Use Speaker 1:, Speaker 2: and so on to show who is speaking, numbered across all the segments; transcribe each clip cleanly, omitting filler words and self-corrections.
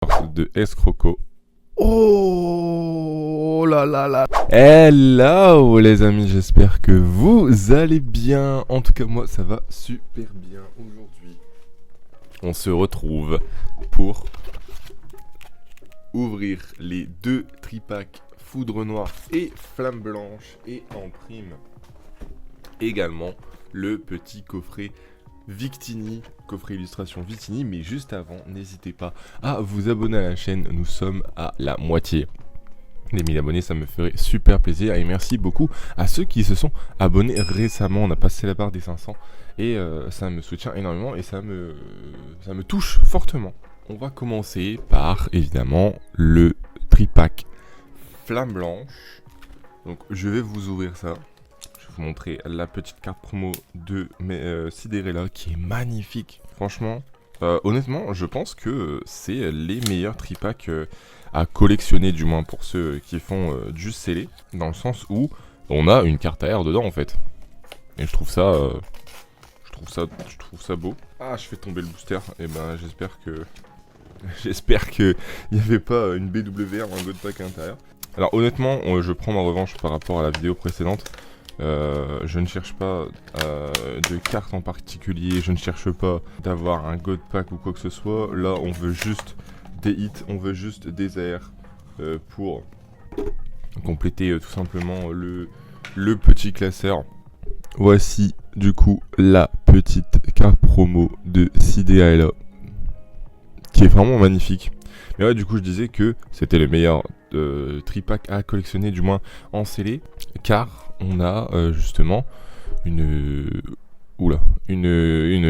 Speaker 1: de Escroco. Oh là là là. Hello les amis, j'espère que vous allez bien. En tout cas moi ça va super bien. Aujourd'hui on se retrouve pour ouvrir les deux tripacks Foudre Noire et Flamme Blanche, et en prime également le petit coffret Victini, coffret illustration Victini. Mais juste avant, n'hésitez pas à vous abonner à la chaîne, nous sommes à la moitié des 1000 abonnés, ça me ferait super plaisir. Et merci beaucoup à ceux qui se sont abonnés récemment, on a passé la barre des 500 et ça me soutient énormément et ça me touche fortement. On va commencer par évidemment le tripack Flamme Blanche. Donc je vais vous ouvrir ça. Je vais vous montrer la petite carte promo de Cinderella qui est magnifique. Franchement, honnêtement, je pense que c'est les meilleurs tripacks à collectionner, du moins pour ceux qui font du scellé, dans le sens où on a une carte AR dedans en fait. Et je trouve ça beau. Ah, je fais tomber le booster. Et ben j'espère que il n'y avait pas une BWR ou un God Pack à l'intérieur. Alors honnêtement, je prends ma revanche par rapport à la vidéo précédente. Je ne cherche pas de carte en particulier, je ne cherche pas d'avoir un God Pack ou quoi que ce soit. Là, on veut juste des hits, on veut juste des AR pour compléter tout simplement le petit classeur. Voici du coup la petite carte promo de Cinderella qui est vraiment magnifique. Mais ouais, du coup je disais que c'était le meilleur tripack à collectionner, du moins en scellé, car on a justement une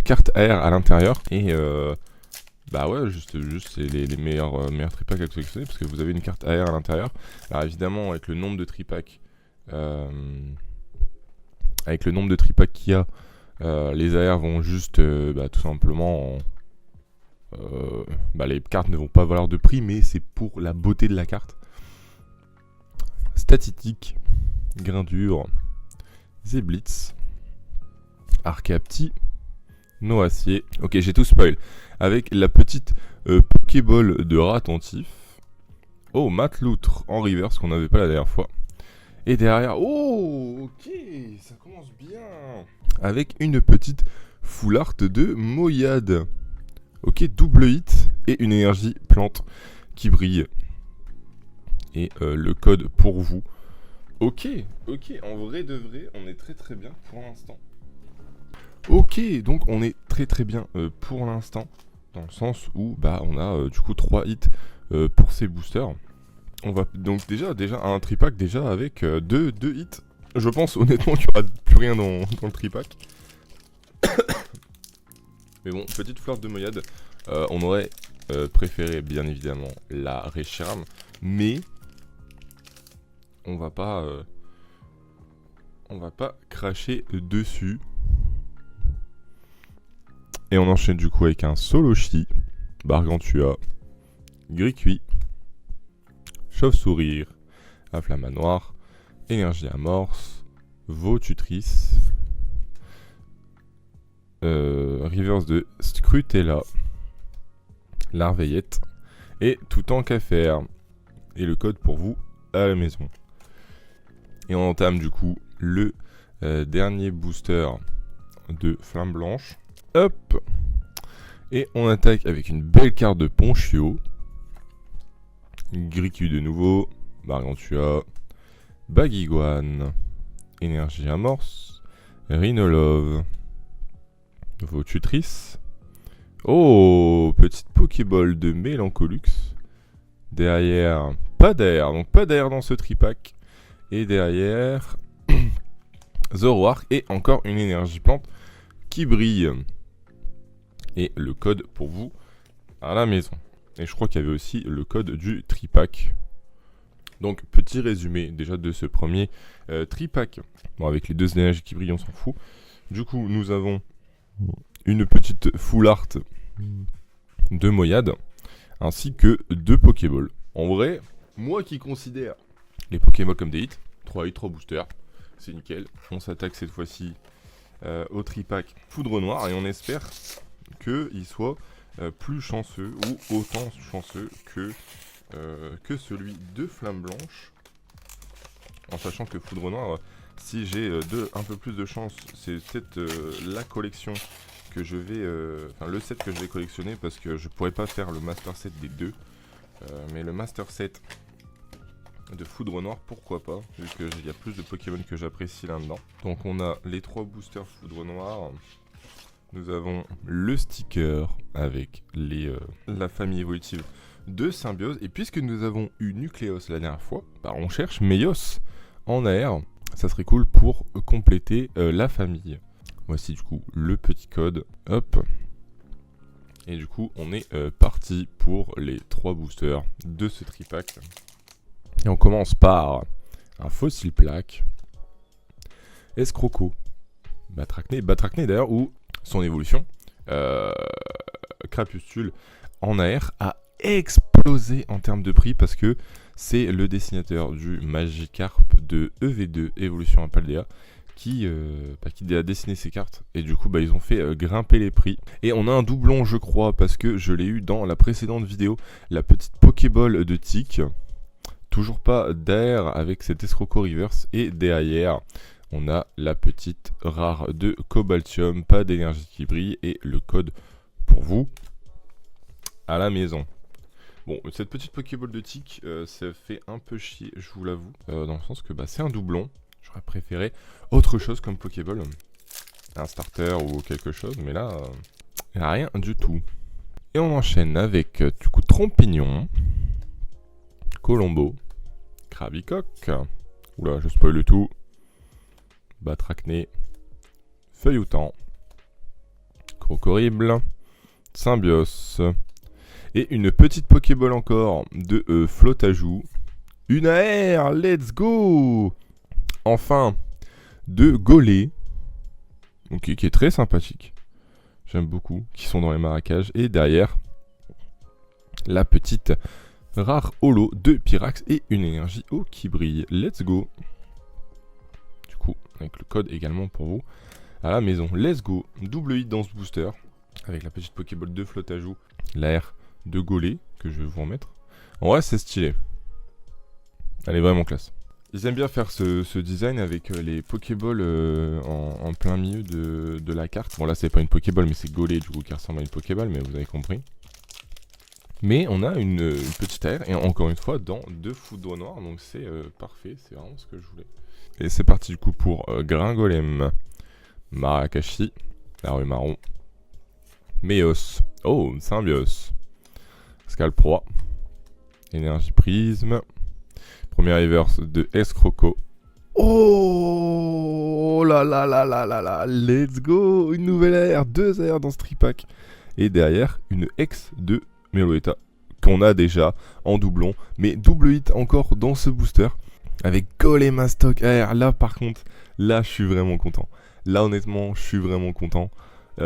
Speaker 1: carte AR à l'intérieur. Et bah ouais, juste c'est les meilleurs tripacks à collectionner, parce que vous avez une carte AR à l'intérieur. Alors évidemment, avec le nombre de tripacks qu'il y a, les AR vont juste tout simplement les cartes ne vont pas valoir de prix, mais c'est pour la beauté de la carte. Statistique, Grindure, Zeblitz, Arcapti, Noacier. Ok, j'ai tout spoil. Avec la petite Pokéball de Ratentif. Oh, Matloutre en reverse qu'on n'avait pas la dernière fois. Et derrière, oh, ok, ça commence bien. Avec une petite full art de Moyade. Ok, double hit et une énergie plante qui brille. Et le code pour vous. Ok, en vrai de vrai, on est très bien pour l'instant. Ok, donc on est très bien pour l'instant. Dans le sens où on a du coup 3 hits pour ces boosters. On va donc déjà un tripack déjà avec 2 hits. Je pense honnêtement qu'il n'y aura plus rien dans le tripack. Mais bon, petite fleur de Moyade. On aurait préféré bien évidemment la Reshiram, mais on va pas cracher dessus. Et on enchaîne du coup avec un Solochi, Bargantua, Gricuit, Chauve-Sourire, Afflamanoir, Énergie Amorce, Vaututrice, Reverse de Scrutella, Larveillette et Tout en qu'à faire. Et le code pour vous à la maison. Et on entame du coup le dernier booster de Flamme Blanche. Hop. Et on attaque avec une belle carte de Ponchio. Gricu de nouveau. Bargantua. Baguiguane. Énergie Amorce. Rhinolove. Vaututrice. Oh, petite Pokéball de Mélancolux. Derrière, pas d'air. Donc pas d'air dans ce tripack. Et derrière, Zoroark et encore une énergie plante qui brille. Et le code pour vous à la maison. Et je crois qu'il y avait aussi le code du tripack. Donc petit résumé déjà de ce premier tripack. Bon, avec les 2 énergies qui brillent, on s'en fout. Du coup, nous avons une petite full art de Moyade, ainsi que 2 Pokéballs. En vrai, moi qui considère les Pokéballs comme des hits, 3 hits, 3 boosters, c'est nickel. On s'attaque cette fois-ci au tripack Foudre Noire et on espère qu'il soit plus chanceux ou autant chanceux que celui de Flamme Blanche. En sachant que Foudre Noire, si j'ai un peu plus de chance, c'est peut-être la collection que je vais... Enfin le set que je vais collectionner parce que je pourrais pas faire le Master Set des deux. Mais le Master Set de Foudre Noire, pourquoi pas, vu qu'il y a plus de Pokémon que j'apprécie là-dedans. Donc on a les 3 boosters Foudre Noire. Nous avons le sticker avec la famille évolutive de Symbiose. Et puisque nous avons eu Nucléos la dernière fois, bah on cherche Meios en air. Ça serait cool pour compléter la famille. Voici du coup le petit code. Hop. Et du coup on est parti pour les 3 boosters de ce tripack. Et on commence par un fossile plaque, Escroco, Batracné d'ailleurs, ou son évolution, Crapustule en air, a explosé en termes de prix parce que c'est le dessinateur du Magikarp de EV2 Évolution Impaldea qui a dessiné ces cartes. Et du coup ils ont fait grimper les prix. Et on a un doublon je crois parce que je l'ai eu dans la précédente vidéo, la petite Pokéball de Tic. Toujours pas d'air avec cet Escroco Reverse. Et derrière, on a la petite rare de Cobaltium, pas d'énergie qui brille. Et le code pour vous à la maison. Bon, cette petite Pokéball de Tic, ça fait un peu chier, je vous l'avoue. Dans le sens que c'est un doublon. J'aurais préféré autre chose comme Pokéball. Un starter ou quelque chose. Mais là, rien du tout. Et on enchaîne avec du coup Trompignon, Colombo, Krabicoque, oula je spoil le tout, Batracné, Feuilloutant, Crocorible, Symbios, et une petite Pokéball encore de Flotajou, une AR, let's go. Enfin, de Golé, donc, qui est très sympathique, j'aime beaucoup, qui sont dans les marécages, et derrière, la petite rare holo de Pyrax et une énergie eau qui brille. Let's go. Du coup, avec le code également pour vous à la maison. Let's go. Double hit dans ce booster. Avec la petite Pokéball de Flotajou. L'air de Golé que je vais vous remettre. En vrai, c'est stylé. Elle est vraiment classe. Ils aiment bien faire ce design avec les Pokéballs en plein milieu de la carte. Bon, là, c'est pas une Pokéball, mais c'est Golé du coup qui ressemble à une Pokéball, mais vous avez compris. Mais on a une petite air, et encore une fois, dans 2 Foudre Noire, donc c'est parfait, c'est vraiment ce que je voulais. Et c'est parti du coup pour Gringolem, Marakashi, la rue marron, Méos, oh, Symbios, Scalproie, Énergie Prisme, premier reverse de Escroco. Oh là là là là là là, let's go, une nouvelle air, 2 airs dans ce tripack. Et derrière, une ex de Meloetta qu'on a déjà en doublon, mais double hit encore dans ce booster avec Golemastoc AR. Là par contre, là je suis vraiment content. Là honnêtement, je suis vraiment content. Et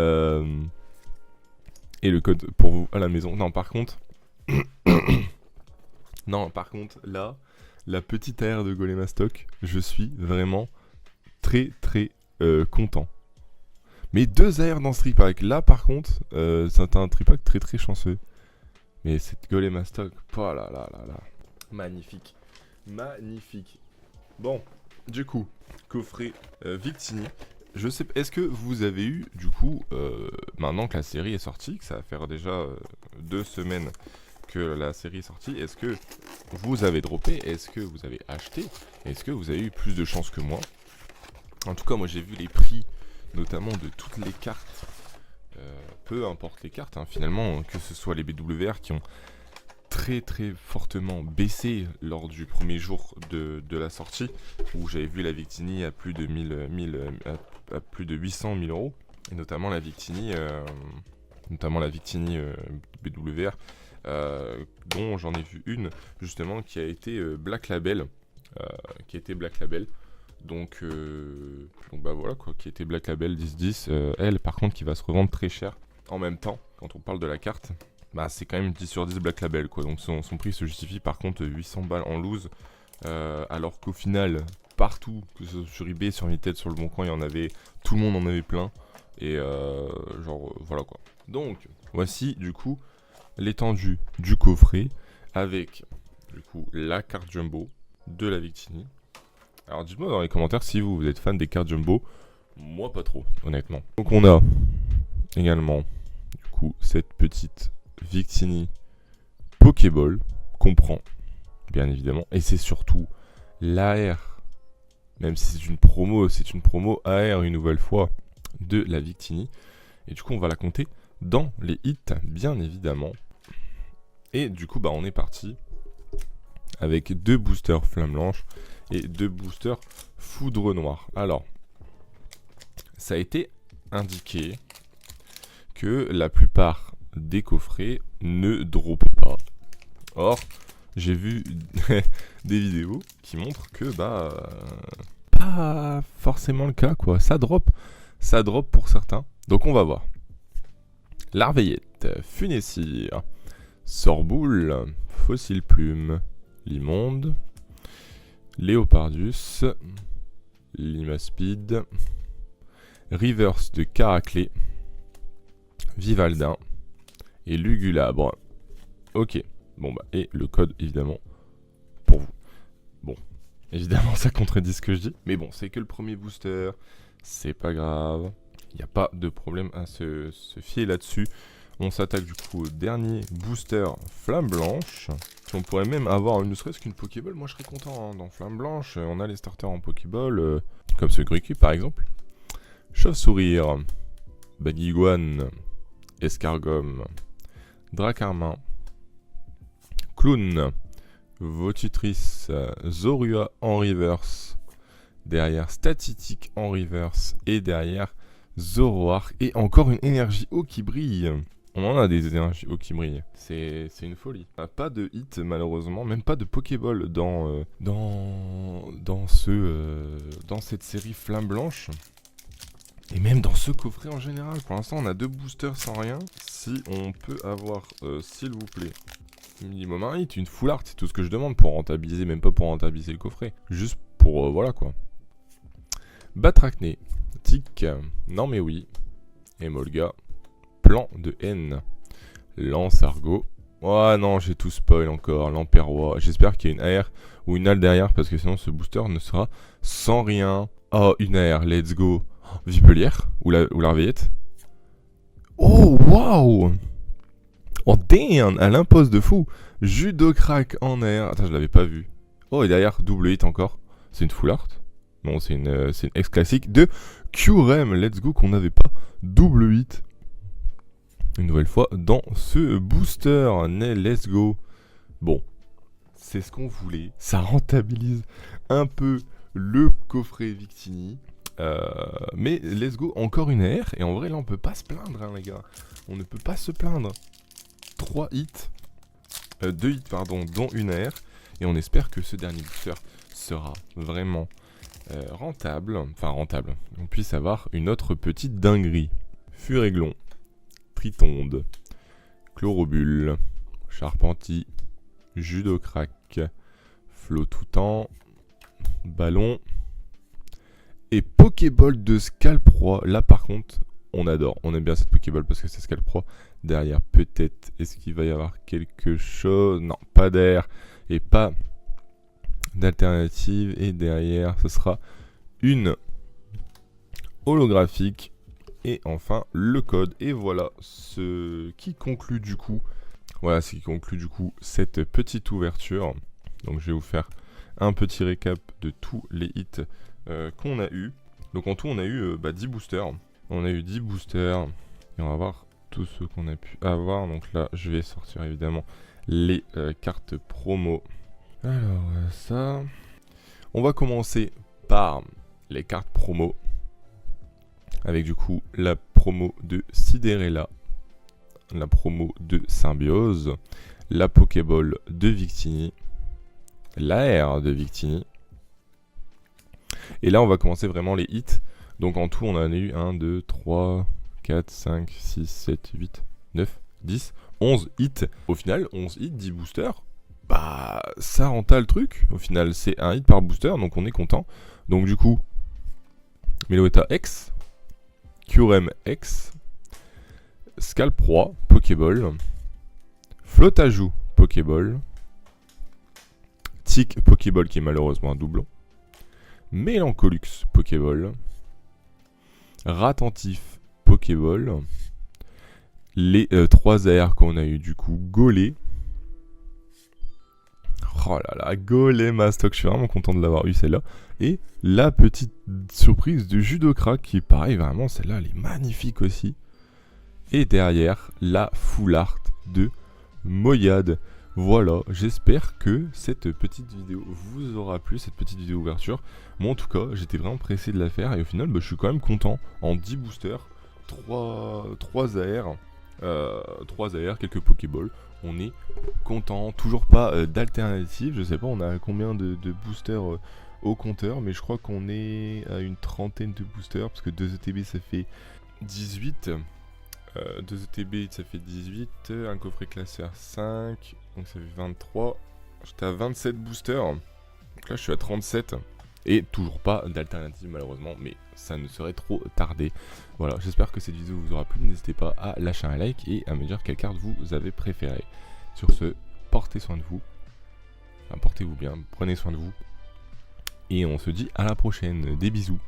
Speaker 1: le code pour vous à la maison. Non par contre, là, la petite AR de Golemastoc, je suis vraiment très content. Mais 2 AR dans ce tripack. Là par contre, c'est un tripack très chanceux. Mais cette Golemastoc, oh là là là là. Magnifique. Magnifique. Bon, du coup, coffret Victini. Je sais, est-ce que vous avez eu, du coup, maintenant que la série est sortie, que ça va faire déjà 2 semaines que la série est sortie, est-ce que vous avez droppé, est-ce que vous avez acheté, est-ce que vous avez eu plus de chance que moi? En tout cas, moi j'ai vu les prix, notamment de toutes les cartes. Peu importe les cartes, hein, finalement, que ce soit les BWR qui ont très fortement baissé lors du premier jour de la sortie, où j'avais vu la Victini à plus de à plus de 800 000 euros, et notamment la Victini, BWR, dont j'en ai vu une justement qui a été Black Label, Donc bah voilà quoi, qui était Black Label 10-10, elle par contre qui va se revendre très cher. En même temps, quand on parle de la carte, bah c'est quand même 10 sur 10 Black Label quoi, donc son prix se justifie. Par contre 800 balles en loose, alors qu'au final, partout, que ce soit sur eBay, sur Vinted, sur le Bon Coin, il y en avait, tout le monde en avait plein, et genre voilà quoi. Donc, voici du coup l'étendue du coffret avec du coup la carte jumbo de la Victini. Alors dites-moi dans les commentaires si vous êtes fan des cartes jumbo. Moi pas trop, honnêtement. Donc on a également du coup cette petite Victini Pokéball qu'on prend, bien évidemment. Et c'est surtout l'AR, même si c'est une promo AR une nouvelle fois de la Victini. Et du coup on va la compter dans les hits, bien évidemment. Et du coup on est parti avec 2 boosters Flamme Blanche et 2 boosters Foudre Noire. Alors, ça a été indiqué que la plupart des coffrets ne droppent pas. Or, j'ai vu des vidéos qui montrent que pas forcément le cas quoi. Ça drop pour certains. Donc on va voir. Larveillette, Funessire, Sorboule, Fossile Plume, Limonde, Léopardus, Limaspide, Reverse de Caraclé, Vivaldin et Lugulabre. Ok, et le code évidemment pour vous. Bon, évidemment ça contredit ce que je dis, mais bon, c'est que le premier booster, c'est pas grave, il n'y a pas de problème à se fier là-dessus. On s'attaque du coup au dernier booster Flamme Blanche. On pourrait même avoir ne serait-ce qu'une Pokéball. Moi je serais content hein, dans Flamme Blanche. On a les starters en Pokéball, comme ce Gricky par exemple. Chauve-sourire, Baguiguane, Escargom, Dracarmin, Clown, Votitrice, Zorua en reverse. Derrière Statistique en reverse. Et derrière Zoroark. Et encore une énergie eau qui brille. On en a des énergies eau qui brillent. C'est une folie. On n'a pas de hit malheureusement, même pas de Pokéball dans cette série Flamme Blanche. Et même dans ce coffret en général. Pour l'instant on a 2 boosters sans rien. Si on peut avoir, s'il vous plaît, minimum un hit, une full art, c'est tout ce que je demande pour rentabiliser, même pas pour rentabiliser le coffret. Juste pour, voilà quoi. Batracné, Tic, non mais oui, Emolga, Plan de haine, Lance Argot. Oh non, j'ai tout spoil encore, Lamperrois. J'espère qu'il y a une AR ou une AL derrière parce que sinon ce booster ne sera sans rien. Oh, une AR, let's go. Vipelière ou Larveillette. Oh, waouh. Oh, damn, elle impose de fou. Judocrack en AR. Attends, je l'avais pas vu. Oh, et derrière, double hit encore. C'est une full art. Non, c'est une ex classique de Kyurem. Let's go, qu'on n'avait pas double hit. Une nouvelle fois dans ce booster. Let's go. Bon, c'est ce qu'on voulait. Ça rentabilise un peu le coffret Victini. Mais let's go, encore une AR. Et en vrai, là, on peut pas se plaindre, hein, les gars. On ne peut pas se plaindre. 3 hits. 2 hits, pardon, dont une AR. Et on espère que ce dernier booster sera vraiment rentable. Enfin, rentable. On puisse avoir une autre petite dinguerie. Furéglon. Tritonde, Chlorobule, Charpenti, Judocrack, Flotoutan, Ballon et Pokéball de Scalproie. Là par contre, on adore. On aime bien cette Pokéball parce que c'est Scalproie. Derrière, peut-être, est-ce qu'il va y avoir quelque chose? Non, pas d'air et pas d'alternative. Et derrière, ce sera une holographique. Et enfin le code. Et voilà ce qui conclut du coup. Voilà ce qui conclut du coup cette petite ouverture. Donc je vais vous faire un petit récap de tous les hits qu'on a eu. Donc en tout on a eu 10 boosters. On a eu 10 boosters. Et on va voir tout ce qu'on a pu avoir. Donc là je vais sortir évidemment les cartes promo. Alors ça. On va commencer par les cartes promo. Avec du coup la promo de Sidérella, la promo de Symbiose, la Pokéball de Victini, l'AR de Victini. Et là on va commencer vraiment les hits. Donc en tout on en a eu 1, 2, 3, 4, 5, 6, 7, 8, 9, 10, 11 hits. Au final 11 hits, 10 boosters. Bah ça renta le truc. Au final c'est un hit par booster donc on est content. Donc du coup Meloetta X, Kyurem X, Scalproie, Pokéball. Flotajou, Pokéball. Tic, Pokéball qui est malheureusement un doublon. Mélancolux, Pokéball. Ratentif, Pokéball. Les 3 AR qu'on a eu du coup, Golé. Oh là là, Golé Mastoc, je suis vraiment content de l'avoir eu celle-là. Et la petite surprise de Judocrack qui est pareil, vraiment celle-là elle est magnifique aussi. Et derrière, la full art de Moyade. Voilà, j'espère que cette petite vidéo vous aura plu, cette petite vidéo ouverture. Moi en tout cas, j'étais vraiment pressé de la faire et au final, je suis quand même content. En 10 boosters, 3 AR, 3 AR, quelques Pokéballs. On est content, toujours pas d'alternative. Je sais pas, on a combien de boosters au compteur, mais je crois qu'on est à une trentaine de boosters parce que 2 ETB ça fait 18. 2 ETB ça fait 18, un coffret classeur 5, donc ça fait 23. J'étais à 27 boosters, donc là je suis à 37. Et toujours pas d'alternative malheureusement, mais ça ne serait trop tardé. Voilà, j'espère que cette vidéo vous aura plu. N'hésitez pas à lâcher un like et à me dire quelle carte vous avez préférée. Sur ce, portez soin de vous. Enfin, portez-vous bien, prenez soin de vous. Et on se dit à la prochaine. Des bisous.